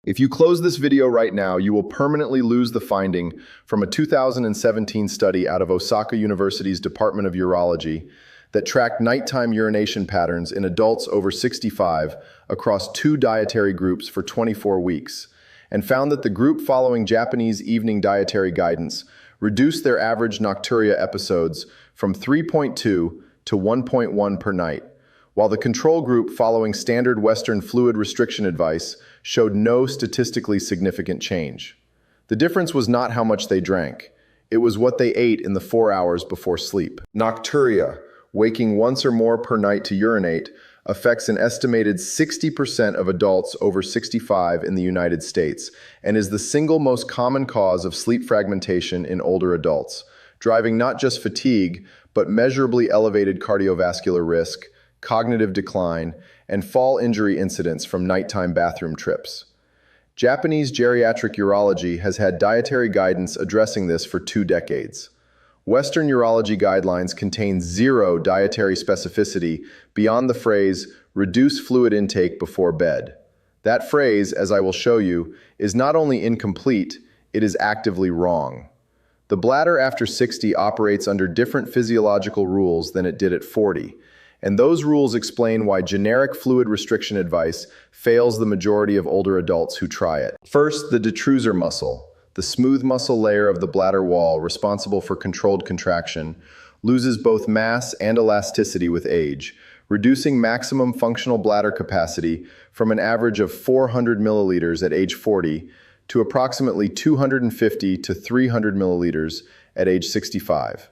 If you close this video right now, you will permanently lose the finding from a 2017 study out of Osaka University's Department of Urology that tracked nighttime urination patterns in adults over 65 across 2 dietary groups for 24 weeks, and found that the group following Japanese evening dietary guidance reduced their average nocturia episodes from 3.2 to 1.1 per night, while the control group following standard Western fluid restriction advice showed no statistically significant change. The difference was not how much they drank. It was what they ate in the 4 hours before sleep. Nocturia, waking once or more per night to urinate, affects an estimated 60% of adults over 65 in the United States and is the single most common cause of sleep fragmentation in older adults, driving not just fatigue, but measurably elevated cardiovascular risk, cognitive decline, and fall injury incidents from nighttime bathroom trips. Japanese geriatric urology has had dietary guidance addressing this for 2 decades. Western urology guidelines contain 0 dietary specificity beyond the phrase, "reduce fluid intake before bed." That phrase, as I will show you, is not only incomplete, it is actively wrong. The bladder after 60 operates under different physiological rules than it did at 40, and those rules explain why generic fluid restriction advice fails the majority of older adults who try it. First, the detrusor muscle, the smooth muscle layer of the bladder wall responsible for controlled contraction, loses both mass and elasticity with age, reducing maximum functional bladder capacity from an average of 400 milliliters at age 40 to approximately 250 to 300 milliliters at age 65.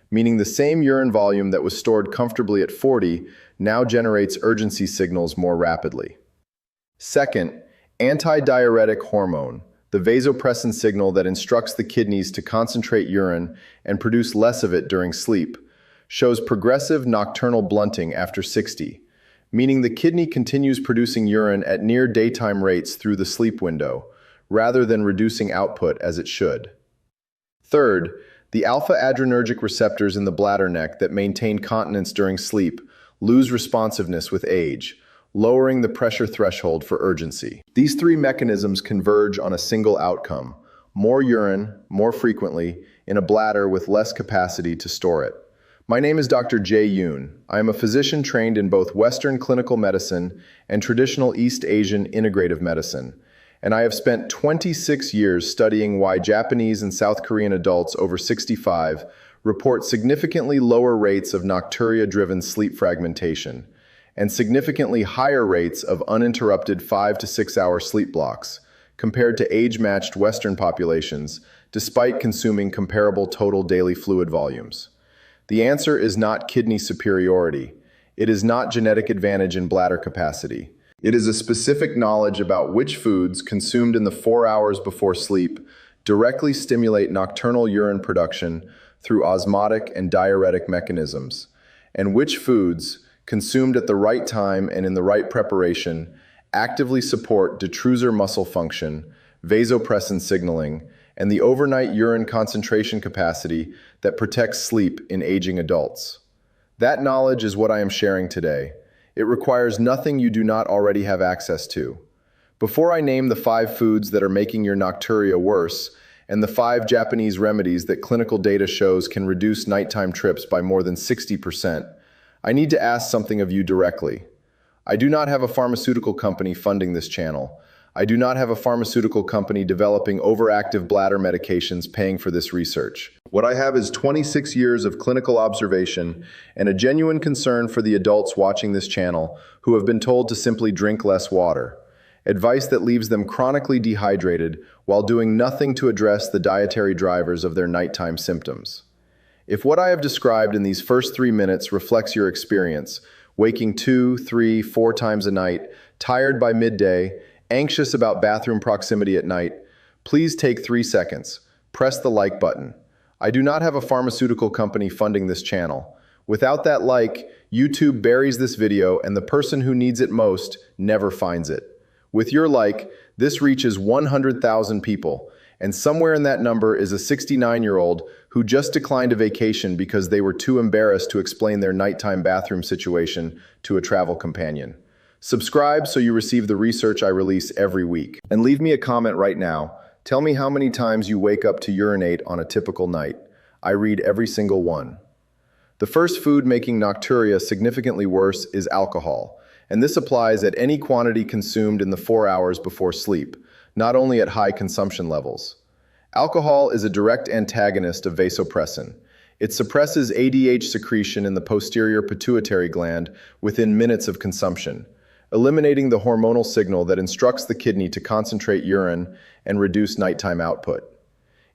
Meaning the same urine volume that was stored comfortably at 40 now generates urgency signals more rapidly. Second, antidiuretic hormone, the vasopressin signal that instructs the kidneys to concentrate urine and produce less of it during sleep, shows progressive nocturnal blunting after 60, meaning the kidney continues producing urine at near daytime rates through the sleep window, rather than reducing output as it should. Third, the alpha-adrenergic receptors in the bladder neck that maintain continence during sleep lose responsiveness with age, lowering the pressure threshold for urgency. These 3 mechanisms converge on a single outcome: more urine, more frequently, in a bladder with less capacity to store it. My name is Dr. Jae Yoon. I am a physician trained in both Western clinical medicine and traditional East Asian integrative medicine, and I have spent 26 years studying why Japanese and South Korean adults over 65 report significantly lower rates of nocturia-driven sleep fragmentation and significantly higher rates of uninterrupted 5 to 6 hour sleep blocks compared to age-matched Western populations, despite consuming comparable total daily fluid volumes. The answer is not kidney superiority. It is not genetic advantage in bladder capacity. It is a specific knowledge about which foods consumed in the 4 hours before sleep directly stimulate nocturnal urine production through osmotic and diuretic mechanisms, and which foods, consumed at the right time and in the right preparation, actively support detrusor muscle function, vasopressin signaling, and the overnight urine concentration capacity that protects sleep in aging adults. That knowledge is what I am sharing today. It requires nothing you do not already have access to. Before I name the 5 foods that are making your nocturia worse, and the 5 Japanese remedies that clinical data shows can reduce nighttime trips by more than 60%, I need to ask something of you directly. I do not have a pharmaceutical company funding this channel. I do not have a pharmaceutical company developing overactive bladder medications paying for this research. What I have is 26 years of clinical observation and a genuine concern for the adults watching this channel who have been told to simply drink less water. Advice that leaves them chronically dehydrated while doing nothing to address the dietary drivers of their nighttime symptoms. If what I have described in these first 3 minutes reflects your experience, waking 2, 3, 4 times a night, tired by midday, anxious about bathroom proximity at night, please take 3 seconds. Press the like button. I do not have a pharmaceutical company funding this channel. Without that like, YouTube buries this video and the person who needs it most never finds it. With your like, this reaches 100,000 people, and somewhere in that number is a 69-year-old who just declined a vacation because they were too embarrassed to explain their nighttime bathroom situation to a travel companion. Subscribe so you receive the research I release every week. And leave me a comment right now. Tell me how many times you wake up to urinate on a typical night. I read every single one. The first food making nocturia significantly worse is alcohol, and this applies at any quantity consumed in the 4 hours before sleep, not only at high consumption levels. Alcohol is a direct antagonist of vasopressin. It suppresses ADH secretion in the posterior pituitary gland within minutes of consumption, eliminating the hormonal signal that instructs the kidney to concentrate urine and reduce nighttime output.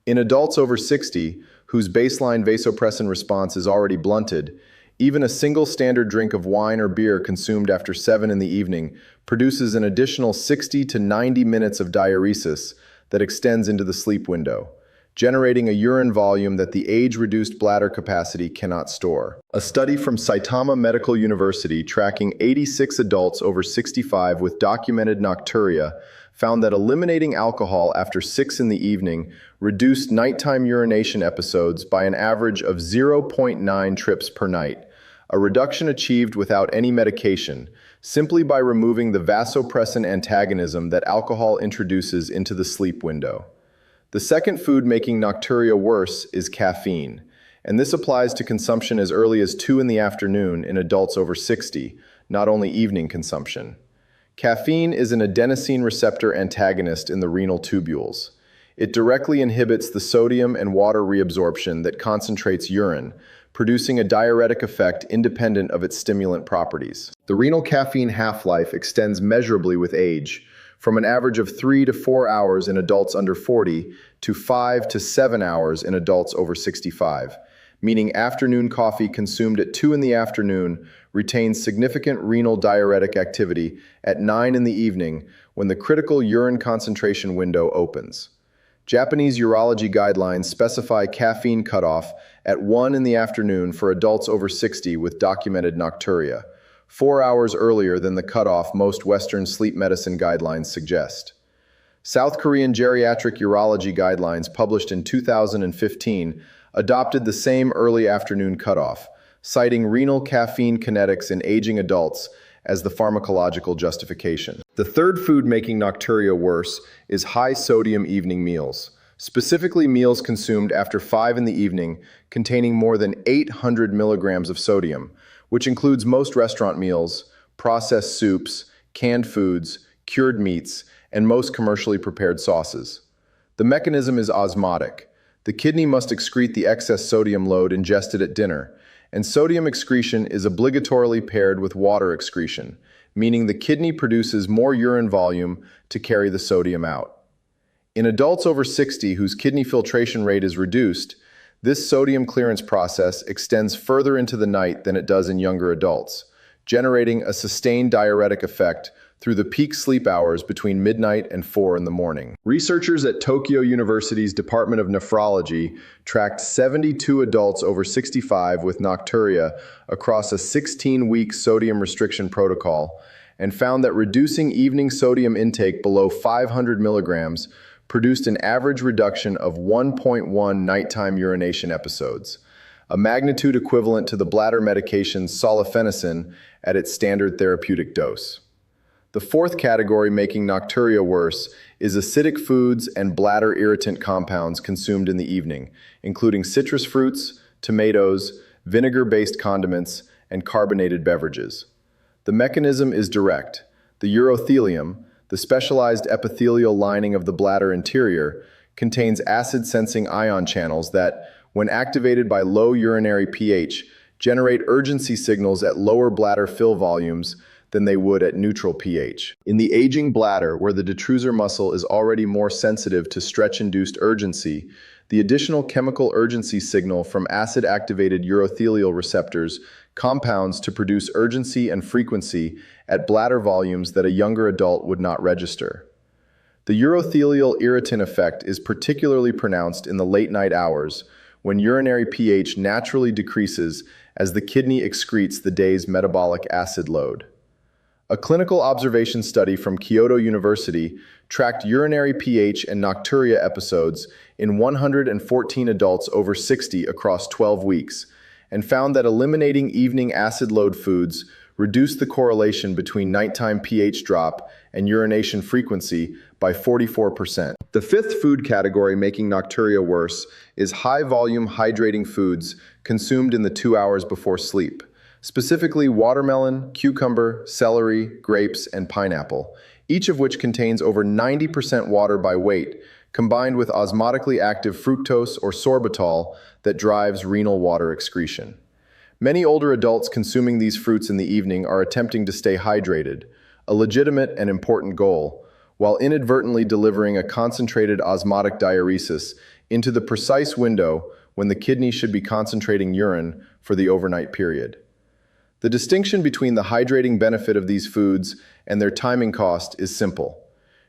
In adults over 60, whose baseline vasopressin response is already blunted, even a single standard drink of wine or beer consumed after 7 in the evening produces an additional 60 to 90 minutes of diuresis that extends into the sleep window, generating a urine volume that the age-reduced bladder capacity cannot store. A study from Saitama Medical University tracking 86 adults over 65 with documented nocturia found that eliminating alcohol after 6 in the evening reduced nighttime urination episodes by an average of 0.9 trips per night, a reduction achieved without any medication, simply by removing the vasopressin antagonism that alcohol introduces into the sleep window. The second food making nocturia worse is caffeine, and this applies to consumption as early as 2 in the afternoon in adults over 60, not only evening consumption. Caffeine is an adenosine receptor antagonist in the renal tubules. It directly inhibits the sodium and water reabsorption that concentrates urine, producing a diuretic effect independent of its stimulant properties. The renal caffeine half-life extends measurably with age, from an average of 3 to 4 hours in adults under 40 to 5 to 7 hours in adults over 65, meaning afternoon coffee consumed at 2 in the afternoon retains significant renal diuretic activity at 9 in the evening when the critical urine concentration window opens. Japanese urology guidelines specify caffeine cutoff at 1 in the afternoon for adults over 60 with documented nocturia, 4 hours earlier than the cutoff most Western sleep medicine guidelines suggest. South Korean geriatric urology guidelines published in 2015 adopted the same early afternoon cutoff, citing renal caffeine kinetics in aging adults as the pharmacological justification. The third food making nocturia worse is high-sodium evening meals, specifically meals consumed after 5 in the evening containing more than 800 milligrams of sodium, which includes most restaurant meals, processed soups, canned foods, cured meats, and most commercially prepared sauces. The mechanism is osmotic. The kidney must excrete the excess sodium load ingested at dinner, and sodium excretion is obligatorily paired with water excretion, meaning the kidney produces more urine volume to carry the sodium out. In adults over 60 whose kidney filtration rate is reduced, this sodium clearance process extends further into the night than it does in younger adults, generating a sustained diuretic effect through the peak sleep hours between midnight and 4 in the morning. Researchers at Tokyo University's Department of Nephrology tracked 72 adults over 65 with nocturia across a 16-week sodium restriction protocol and found that reducing evening sodium intake below 500 milligrams produced an average reduction of 1.1 nighttime urination episodes, a magnitude equivalent to the bladder medication solifenacin at its standard therapeutic dose. The fourth category making nocturia worse is acidic foods and bladder irritant compounds consumed in the evening, including citrus fruits, tomatoes, vinegar-based condiments, and carbonated beverages. The mechanism is direct. The urothelium, the specialized epithelial lining of the bladder interior, contains acid-sensing ion channels that, when activated by low urinary pH, generate urgency signals at lower bladder fill volumes than they would at neutral pH. In the aging bladder, where the detrusor muscle is already more sensitive to stretch-induced urgency, the additional chemical urgency signal from acid-activated urothelial receptors compounds to produce urgency and frequency at bladder volumes that a younger adult would not register. The urothelial irritant effect is particularly pronounced in the late-night hours, when urinary pH naturally decreases as the kidney excretes the day's metabolic acid load. A clinical observation study from Kyoto University tracked urinary pH and nocturia episodes in 114 adults over 60 across 12 weeks, and found that eliminating evening acid load foods reduced the correlation between nighttime pH drop and urination frequency by 44%. The fifth food category making nocturia worse is high-volume hydrating foods consumed in the 2 hours before sleep, specifically watermelon, cucumber, celery, grapes, and pineapple, each of which contains over 90% water by weight, combined with osmotically active fructose or sorbitol that drives renal water excretion. Many older adults consuming these fruits in the evening are attempting to stay hydrated, a legitimate and important goal, while inadvertently delivering a concentrated osmotic diuresis into the precise window when the kidney should be concentrating urine for the overnight period. The distinction between the hydrating benefit of these foods and their timing cost is simple.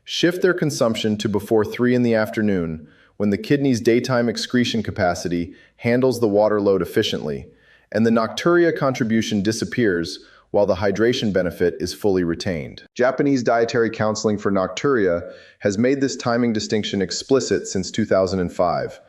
Shift their consumption to before 3 in the afternoon, when the kidney's daytime excretion capacity handles the water load efficiently, and the nocturia contribution disappears while the hydration benefit is fully retained. Japanese dietary counseling for nocturia has made this timing distinction explicit since 2005.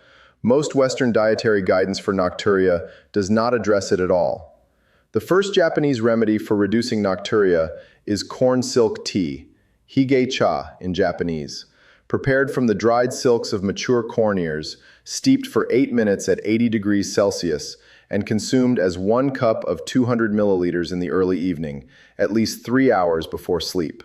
Most Western dietary guidance for nocturia does not address it at all. The first Japanese remedy for reducing nocturia is corn silk tea, hige-cha in Japanese, prepared from the dried silks of mature corn ears, steeped for 8 minutes at 80 degrees Celsius, and consumed as 1 cup of 200 milliliters in the early evening, at least 3 hours before sleep.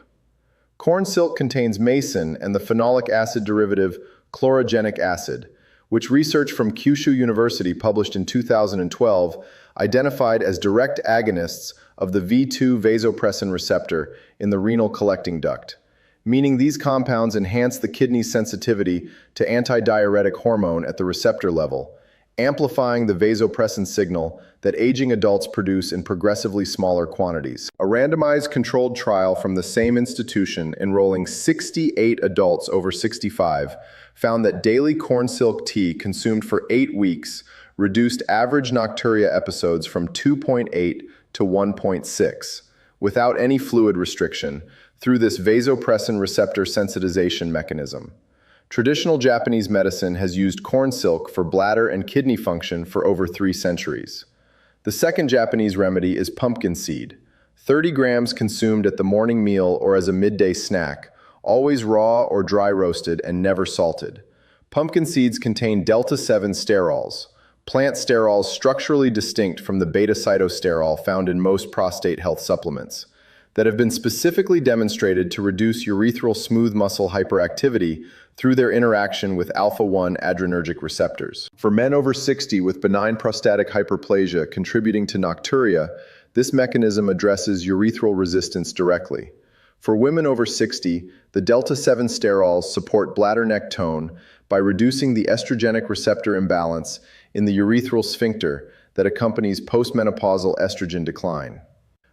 Corn silk contains mason and the phenolic acid derivative chlorogenic acid, which research from Kyushu University published in 2012 identified as direct agonists of the V2 vasopressin receptor in the renal collecting duct, meaning these compounds enhance the kidney's sensitivity to antidiuretic hormone at the receptor level, amplifying the vasopressin signal that aging adults produce in progressively smaller quantities. A randomized controlled trial from the same institution enrolling 68 adults over 65 found that daily corn silk tea consumed for 8 weeks reduced average nocturia episodes from 2.8 to 1.6, without any fluid restriction, through this vasopressin receptor sensitization mechanism. Traditional Japanese medicine has used corn silk for bladder and kidney function for over 3 centuries. The second Japanese remedy is pumpkin seed, 30 grams consumed at the morning meal or as a midday snack, always raw or dry roasted and never salted. Pumpkin seeds contain delta-7 sterols, plant sterols structurally distinct from the beta-cytosterol found in most prostate health supplements, that have been specifically demonstrated to reduce urethral smooth muscle hyperactivity through their interaction with alpha-1 adrenergic receptors. For men over 60 with benign prostatic hyperplasia contributing to nocturia, this mechanism addresses urethral resistance directly. For women over 60, the delta-7 sterols support bladder neck tone by reducing the estrogenic receptor imbalance in the urethral sphincter that accompanies postmenopausal estrogen decline.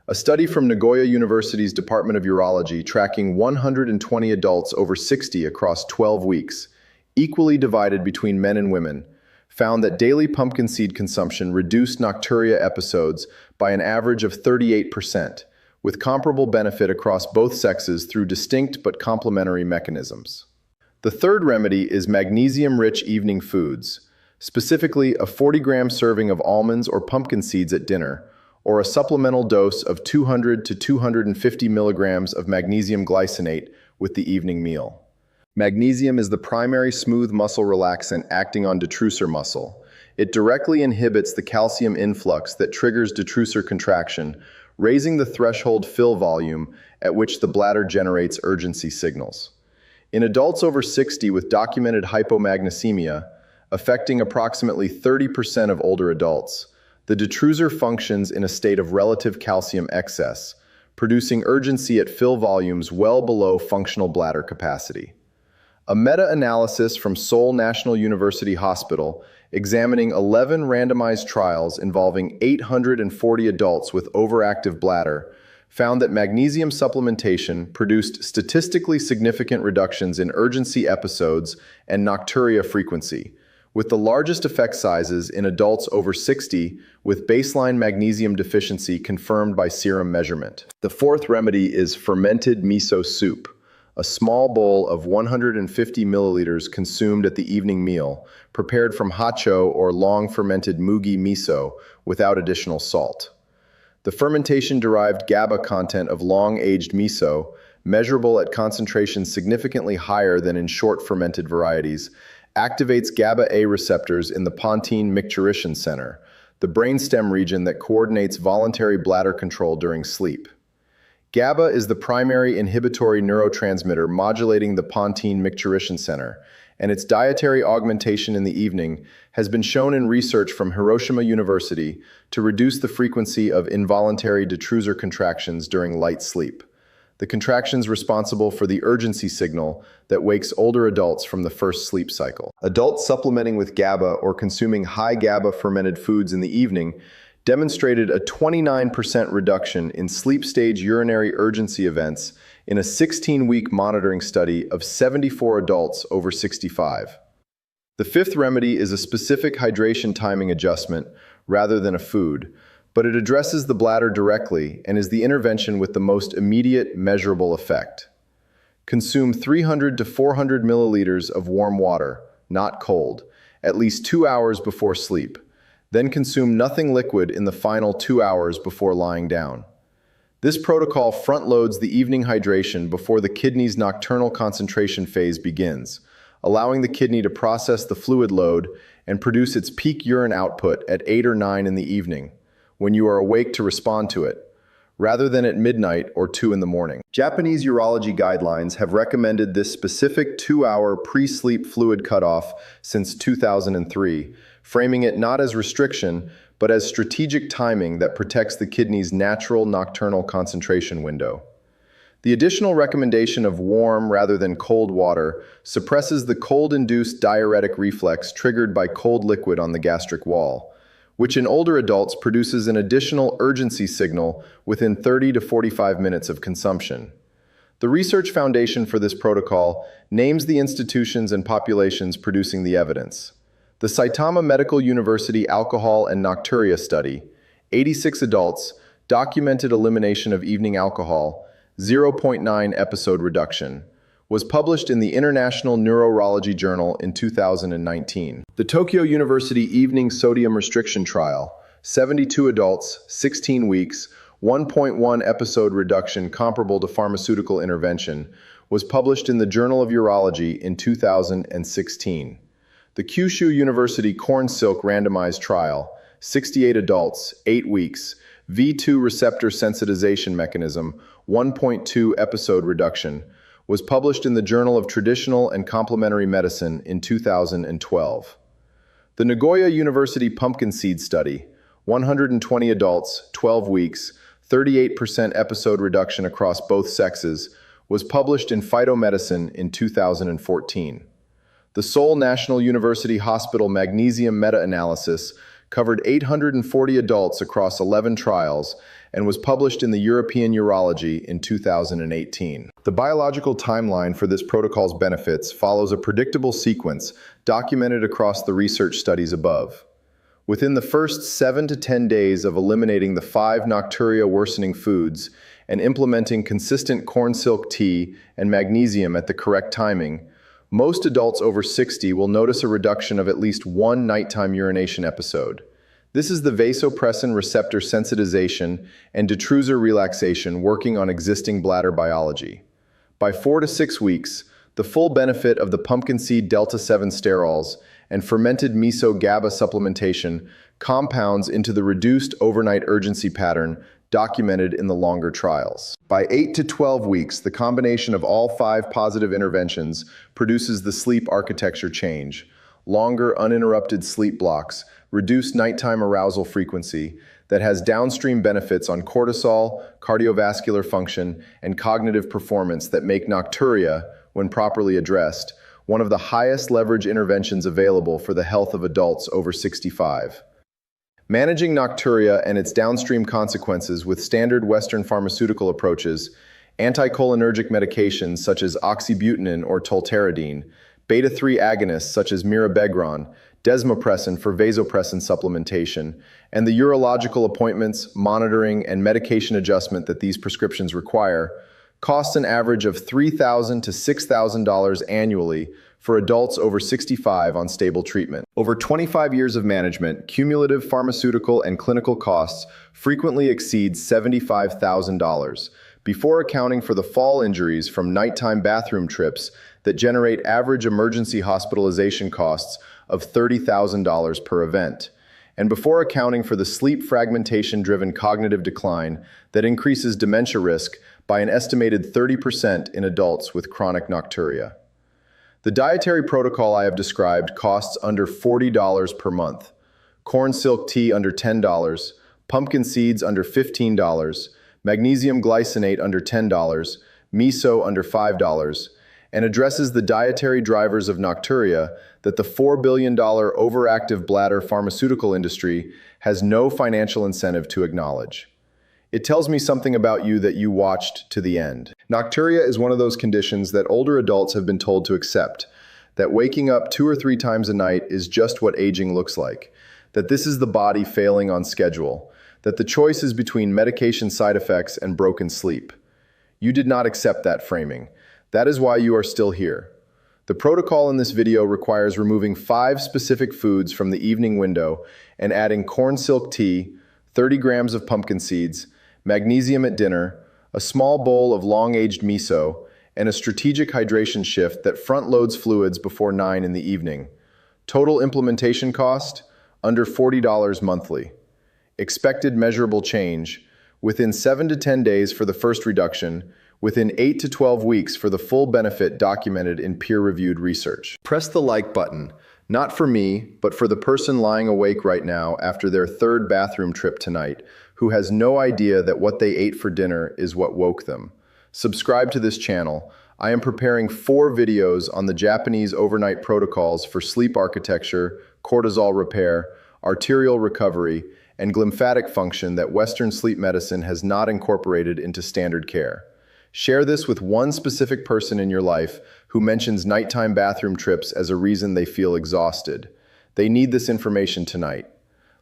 A study from Nagoya University's Department of Urology tracking 120 adults over 60 across 12 weeks, equally divided between men and women, found that daily pumpkin seed consumption reduced nocturia episodes by an average of 38%, with comparable benefit across both sexes through distinct but complementary mechanisms. The third remedy is magnesium-rich evening foods, specifically a 40-gram serving of almonds or pumpkin seeds at dinner, or a supplemental dose of 200 to 250 milligrams of magnesium glycinate with the evening meal. Magnesium is the primary smooth muscle relaxant acting on detrusor muscle. It directly inhibits the calcium influx that triggers detrusor contraction, raising the threshold fill volume at which the bladder generates urgency signals. In adults over 60 with documented hypomagnesemia, affecting approximately 30% of older adults, the detrusor functions in a state of relative calcium excess, producing urgency at fill volumes well below functional bladder capacity. A meta-analysis from Seoul National University Hospital examining 11 randomized trials involving 840 adults with overactive bladder found that magnesium supplementation produced statistically significant reductions in urgency episodes and nocturia frequency, with the largest effect sizes in adults over 60 with baseline magnesium deficiency confirmed by serum measurement. The fourth remedy is fermented miso soup, a small bowl of 150 milliliters consumed at the evening meal, prepared from hacho or long-fermented mugi miso without additional salt. The fermentation-derived GABA content of long-aged miso, measurable at concentrations significantly higher than in short-fermented varieties, activates GABA-A receptors in the pontine micturition center, the brainstem region that coordinates voluntary bladder control during sleep. GABA is the primary inhibitory neurotransmitter modulating the pontine micturition center, and its dietary augmentation in the evening has been shown in research from Hiroshima University to reduce the frequency of involuntary detrusor contractions during light sleep, the contractions responsible for the urgency signal that wakes older adults from the first sleep cycle. Adults supplementing with GABA or consuming high GABA fermented foods in the evening demonstrated a 29% reduction in sleep stage urinary urgency events in a 16-week monitoring study of 74 adults over 65. The fifth remedy is a specific hydration timing adjustment rather than a food, but it addresses the bladder directly and is the intervention with the most immediate measurable effect. Consume 300 to 400 milliliters of warm water, not cold, at least 2 hours before sleep. Then consume nothing liquid in the final 2 hours before lying down. This protocol front-loads the evening hydration before the kidney's nocturnal concentration phase begins, allowing the kidney to process the fluid load and produce its peak urine output at 8 or 9 in the evening, when you are awake to respond to it, rather than at midnight or 2 in the morning. Japanese urology guidelines have recommended this specific 2-hour pre-sleep fluid cutoff since 2003, framing it not as restriction, but as strategic timing that protects the kidney's natural nocturnal concentration window. The additional recommendation of warm rather than cold water suppresses the cold-induced diuretic reflex triggered by cold liquid on the gastric wall, which in older adults produces an additional urgency signal within 30 to 45 minutes of consumption. The research foundation for this protocol names the institutions and populations producing the evidence. The Saitama Medical University Alcohol and Nocturia Study, 86 adults, documented elimination of evening alcohol, 0.9 episode reduction, was published in the International Neurology Journal in 2019. The Tokyo University Evening Sodium Restriction Trial, 72 adults, 16 weeks, 1.1 episode reduction comparable to pharmaceutical intervention, was published in the Journal of Urology in 2016. The Kyushu University Corn Silk Randomized Trial, 68 adults, 8 weeks, V2 receptor sensitization mechanism, 1.2 episode reduction, was published in the Journal of Traditional and Complementary Medicine in 2012. The Nagoya University Pumpkin Seed Study, 120 adults, 12 weeks, 38% episode reduction across both sexes, was published in Phytomedicine in 2014. The Seoul National University Hospital Magnesium meta-analysis covered 840 adults across 11 trials and was published in the European Urology in 2018. The biological timeline for this protocol's benefits follows a predictable sequence documented across the research studies above. Within the first 7 to 10 days of eliminating the 5 nocturia worsening foods and implementing consistent corn silk tea and magnesium at the correct timing, most adults over 60 will notice a reduction of at least 1 nighttime urination episode. This is the vasopressin receptor sensitization and detrusor relaxation working on existing bladder biology. By 4 to 6 weeks, the full benefit of the pumpkin seed delta-7 sterols and fermented miso GABA supplementation compounds into the reduced overnight urgency pattern documented in the longer trials. By 8 to 12 weeks, the combination of all 5 positive interventions produces the sleep architecture change: longer uninterrupted sleep blocks, reduced nighttime arousal frequency that has downstream benefits on cortisol, cardiovascular function, and cognitive performance that make nocturia, when properly addressed, one of the highest leverage interventions available for the health of adults over 65. Managing nocturia and its downstream consequences with standard Western pharmaceutical approaches, anticholinergic medications such as oxybutynin or tolterodine, beta-3 agonists such as mirabegron, desmopressin for vasopressin supplementation, and the urological appointments, monitoring, and medication adjustment that these prescriptions require, costs an average of $3,000 to $6,000 annually for adults over 65 on stable treatment. Over 25 years of management, cumulative pharmaceutical and clinical costs frequently exceed $75,000, before accounting for the fall injuries from nighttime bathroom trips that generate average emergency hospitalization costs of $30,000 per event, and before accounting for the sleep fragmentation-driven cognitive decline that increases dementia risk by an estimated 30% in adults with chronic nocturia. The dietary protocol I have described costs under $40 per month. Corn silk tea under $10, pumpkin seeds under $15, magnesium glycinate under $10, miso under $5, and addresses the dietary drivers of nocturia that the $4 billion overactive bladder pharmaceutical industry has no financial incentive to acknowledge. It tells me something about you that you watched to the end. Nocturia is one of those conditions that older adults have been told to accept, that waking up 2 or 3 times a night is just what aging looks like, that this is the body failing on schedule, that the choice is between medication side effects and broken sleep. You did not accept that framing. That is why you are still here. The protocol in this video requires removing 5 specific foods from the evening window and adding corn silk tea, 30 grams of pumpkin seeds, magnesium at dinner, a small bowl of long-aged miso, and a strategic hydration shift that front-loads fluids before 9 in the evening. Total implementation cost, under $40 monthly. Expected measurable change, within 7 to 10 days for the first reduction, within 8 to 12 weeks for the full benefit documented in peer-reviewed research. Press the like button, not for me, but for the person lying awake right now after their 3rd bathroom trip tonight, who has no idea that what they ate for dinner is what woke them. Subscribe to this channel. I am preparing 4 videos on the Japanese overnight protocols for sleep architecture, cortisol repair, arterial recovery, and glymphatic function that Western sleep medicine has not incorporated into standard care. Share this with one specific person in your life who mentions nighttime bathroom trips as a reason they feel exhausted. They need this information tonight.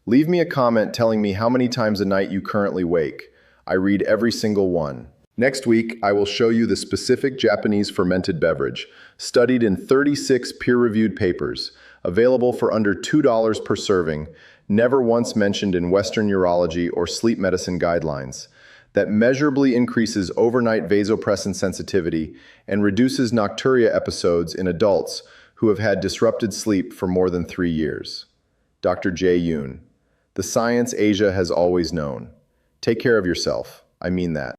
Leave me a comment telling me how many times a night you currently wake. I read every single one. Next week, I will show you the specific Japanese fermented beverage, studied in 36 peer-reviewed papers, available for under $2 per serving, never once mentioned in Western urology or sleep medicine guidelines, that measurably increases overnight vasopressin sensitivity and reduces nocturia episodes in adults who have had disrupted sleep for more than 3 years. Dr. Jae Yoon. The science Asia has always known. Take care of yourself. I mean that.